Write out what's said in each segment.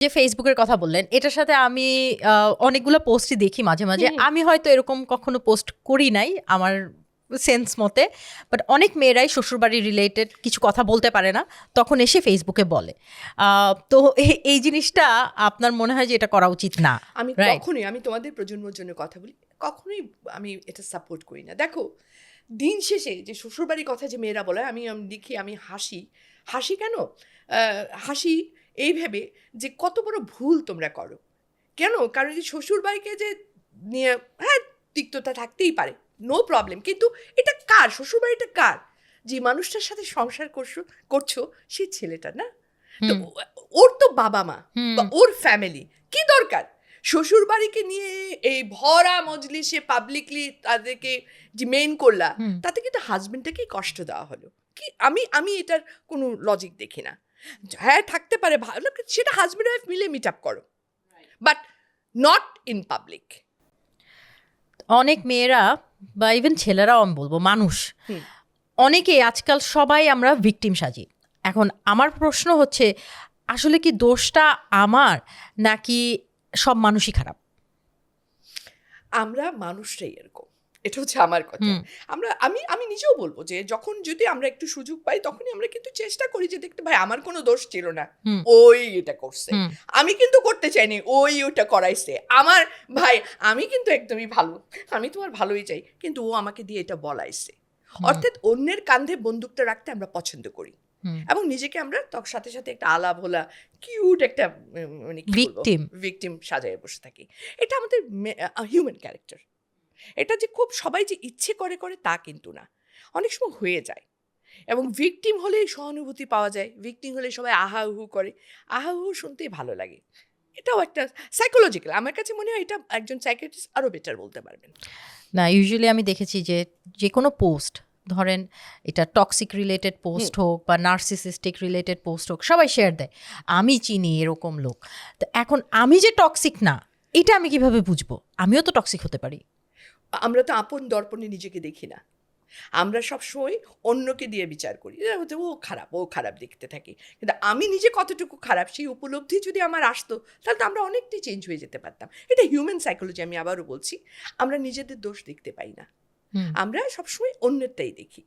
যে ফেসবুকের কথা বললেন, এটার সাথে আমি অনেকগুলো পোস্টই দেখি মাঝে মাঝে। আমি হয়তো এরকম কখনো পোস্ট করি নাই আমার সেন্স মতে, বাট অনেক মেয়েরাই শ্বশুরবাড়ি রিলেটেড কিছু কথা বলতে পারে না, তখন এসে ফেসবুকে বলে। তো এই জিনিসটা আপনার মনে হয় যে এটা করা উচিত না? আমি রাইট। কখনোই, আমি তোমাদের প্রজন্মের জন্য কথা বলি, কখনোই আমি এটা সাপোর্ট করি না। দেখো, দিন শেষে যে শ্বশুরবাড়ির কথা যে মেয়েরা বলে, আমি দেখি, আমি হাসি কেন হাসি এই ভেবে যে কত বড় ভুল তোমরা করো। কেন? কারণ এই শ্বশুরবাড়িকে যে নিয়ে, হ্যাঁ, তিক্ততা থাকতেই পারে, নো প্রবলেম, কিন্তু এটা কার শ্বশুরবাড়িটা? কার? যে মানুষটার সাথে সংসার করছো সেই ছেলেটা না? তো ওর তো বাবা মা বা ওর ফ্যামিলি, কি দরকার শ্বশুর বাড়িকে নিয়ে এই ভরা মজলিসে পাবলিকলি তাদেরকে যে মেইন করলা, তাতে কিন্তু হাজবেন্ডটাকেই কষ্ট দেওয়া হলো। কি আমি এটার কোনো লজিক দেখি না। হ্যাঁ, থাকতে পারে ভালো, সেটা হাজবেন্ড ওয়াইফ মিলে মিট আপ করো, বাট নট ইন পাবলিক। অনেক মেয়েরা বা ইভেন ছেলেরাও আমি বলবো, মানুষ অনেকে আজকাল সবাই আমরা ভিকটিম সাজি। এখন আমার প্রশ্ন হচ্ছে, আসলে কি দোষটা আমার, নাকি সব মানুষই খারাপ? আমরা মানুষটাই এরকম, এটা হচ্ছে আমার কথা। আমি নিজেও বলবো যে যখন যদি আমরা একটু সুযোগ পাই, তখনই আমরা কিন্তু চেষ্টা করি যে দেখতে, ভাই আমার কোনো দোষ ছিল না, ওই এটা করছে, আমি কিন্তু করতে চাইনি, ওই ওটা করাইছে আমার। ভাই, আমি কিন্তু একদমই ভালো, আমি তোমার ভালোই চাই, কিন্তু ও আমাকে দিয়ে এটা বলাইছে। অর্থাৎ অন্যের কাঁধে বন্দুকটা রাখতে আমরা পছন্দ করি, এবং নিজেকে আমরা সাথে সাথে একটা আলা ভোলা কিউট একটা মানে কি বলবো, ভিকটিম সাজায় বসে থাকি। এটা আমাদের হিউম্যান ক্যারেক্টার। এটা যে খুব সবাই যে ইচ্ছে করে করে তা কিন্তু না, অনেক সময় হয়ে যায়। এবং ভিকটিম হলেই সহানুভূতি পাওয়া যায়, ভিকটিম হলে সবাই আহা উহু করে, আহা উহু শুনতেই ভালো লাগে। এটাও একটা সাইকোলজিক্যাল, আমার কাছে মনে হয় এটা একজন সাইকিয়াট্রিস্ট আরও বেটার বলতে পারবেন। না, ইউজুয়ালি আমি দেখেছি যে যে কোনো পোস্ট, ধরেন এটা টক্সিক রিলেটেড পোস্ট হোক বা নার্সিসিস্টিক রিলেটেড পোস্ট হোক, সবাই শেয়ার দেয়, আমি চিনি এরকম লোক। তো এখন আমি যে টক্সিক না, এটা আমি কিভাবে বুঝবো? আমিও তো টক্সিক হতে পারি। আমরা তো আপন দর্পণে নিজেকে দেখি না, আমরা সবসময় অন্যকে দিয়ে বিচার করি, হচ্ছে ও খারাপ, ও খারাপ দেখতে থাকি। কিন্তু আমি নিজে কতটুকু খারাপ সেই উপলব্ধি যদি আমার আসতো, তাহলে তো আমরা অনেকটাই চেঞ্জ হয়ে যেতে পারতাম। এটা হিউম্যান সাইকোলজি, আমি আবারও বলছি, আমরা নিজেদের দোষ দেখতে পাই না, আমরা সবসময় অন্যেরটাই দেখি।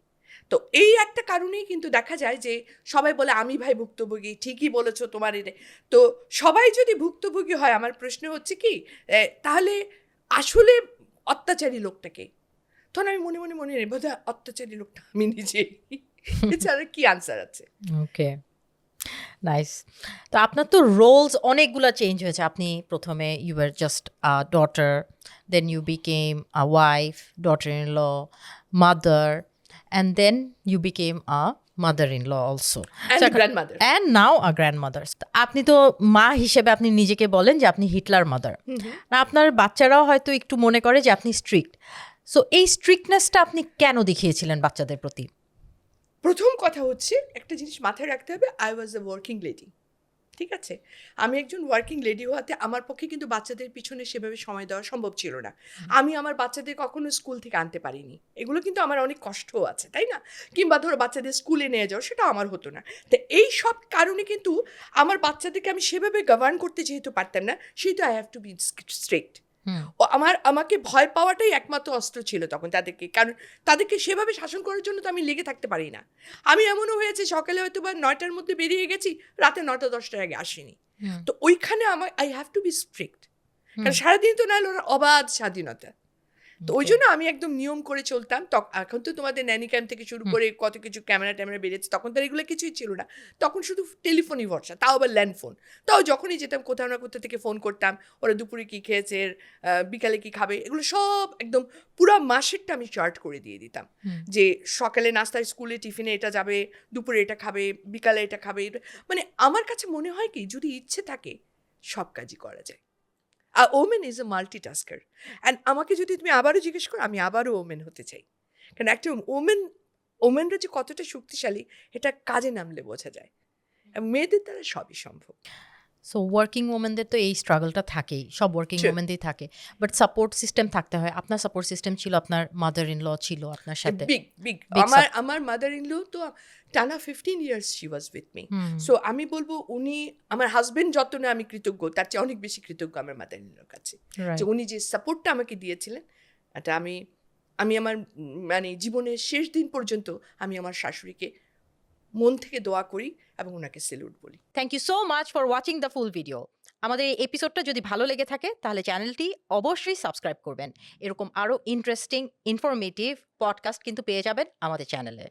তো এই একটা কারণেই কিন্তু দেখা যায় যে সবাই বলে আমি ভাই ভুক্তভোগী, ঠিকই বলেছো তোমার এটা। তো সবাই যদি ভুক্তভোগী হয়, আমার প্রশ্ন হচ্ছে কি, তাহলে আসলে অত্যাচারী লোকটাকে, তখন আমি মনে মনে মনে নেই, বোধহয় অত্যাচারী লোকটা আমি নিজেই। এছাড়া কি আনসার আছে? Okay, nice. তো আপনার তো রোলস অনেকগুলো চেঞ্জ হয়েছে। আপনি প্রথমে you are just a daughter, then you became a wife, daughter in law, mother, and then you became a mother in law also, and grandmother. And now a grandmother. আপনি তো মা হিসেবে আপনি নিজেকে বলেন যে আপনি হিটলার মাদার। আপনার বাচ্চারাও হয়তো একটু মনে করে যে আপনি স্ট্রিক্ট। সো এই স্ট্রিক্টনেসটা আপনি কেন দেখিয়েছিলেন বাচ্চাদের প্রতি? প্রথম কথা হচ্ছে, একটা জিনিস মাথায় রাখতে হবে, I was a working lady, ঠিক আছে? আমি একজন ওয়ার্কিং লেডি হওয়াতে আমার পক্ষে কিন্তু বাচ্চাদের পিছনে সেভাবে সময় দেওয়া সম্ভব ছিল না। আমি আমার বাচ্চাদের কখনো স্কুল থেকে আনতে পারিনি, এগুলো কিন্তু আমার অনেক কষ্টও আছে, তাই না? কিংবা ধরো বাচ্চাদের স্কুলে নিয়ে যাও, সেটাও আমার হতো না। তো এই সব কারণে কিন্তু আমার বাচ্চাদেরকে আমি সেভাবে গভর্ন করতে যেহেতু পারতাম না, সেহেতু I have to be strict. ও আমাকে ভয় পাওয়াটাই একমাত্র অস্ত্র ছিল তখন তাদেরকে, কারণ তাদেরকে সেভাবে শাসন করার জন্য তো আমি লেগে থাকতে পারি না। আমি এমনও হয়েছে, সকালে হয়তো বা 9টার মধ্যে বেরিয়ে গেছি, রাতে 9টা-10টার আগে আসিনি। তো ওইখানে আমার I have to be strict, কারণ সারাদিন তো নাহলে ওরা অবাধ স্বাধীনতা। তো ওই জন্য আমি একদম নিয়ম করে চলতাম। এখন তো তোমাদের ন্যানি ক্যাম্প থেকে শুরু করে কত কিছু ক্যামেরা ট্যামেরা বেরিয়েছে, তখন তো এগুলো কিছুই ছিল না। তখন শুধু টেলিফোনই ভরসা, তাও আবার ল্যান্ড ফোন। তাও যখনই যেতাম কোথাও না কোথাও থেকে ফোন করতাম, ওরা দুপুরে কী খেয়েছে, বিকালে কী খাবে, এগুলো সব একদম পুরো মাসেরটা আমি চার্ট করে দিয়ে দিতাম। যে সকালে নাস্তায়, স্কুলে টিফিনে এটা যাবে, দুপুরে এটা খাবে, বিকালে এটা খাবে। মানে আমার কাছে মনে হয় কি, যদি ইচ্ছে থাকে সব কাজই করা যায়। A woman is a multitasker. And আমাকে যদি তুমি আবারও জিজ্ঞেস করো, আমি আবারও ওমেন হতে চাই। কারণ একটা ওমেনরা যে কতটা শক্তিশালী, এটা কাজে নামলে বোঝা যায়। মেয়েদের দ্বারা সবই সম্ভব। সো ওয়ার্কিং ওমেনদের তো এই স্ট্রাগলটা থাকেই, সব ওয়ার্কিং True. ওমেনদের থাকে, বাট সাপোর্ট সিস্টেম থাকতে হয়। আপনার সাপোর্ট সিস্টেম ছিল, আপনার মাদার ইন ল ছিল আপনার সাথে। বিগ বিগ Big আমার মাদার ইন ল তো টানা 15 years she was with me. So আমি বলবো উনি আমার হাজবেন্ড যত না আমি কৃতজ্ঞ, তার চেয়ে অনেক বেশি কৃতজ্ঞ আমার মাদার ইন লর কাছে, Right. যে উনি যে সাপোর্টটা আমাকে দিয়েছিলেন। এটা আমি আমার মানে জীবনের শেষ দিন পর্যন্ত আমি আমার শাশুড়িকে মন থেকে দোয়া করি এবং ওনাকে সেলুট বলি। Thank you so much for watching the full video. আমাদের এই এপিসোডটা যদি ভালো লেগে থাকে তাহলে চ্যানেলটি অবশ্যই সাবস্ক্রাইব করবেন। এরকম আরও ইন্টারেস্টিং ইনফরমেটিভ পডকাস্ট কিন্তু পেয়ে যাবেন আমাদের চ্যানেলে।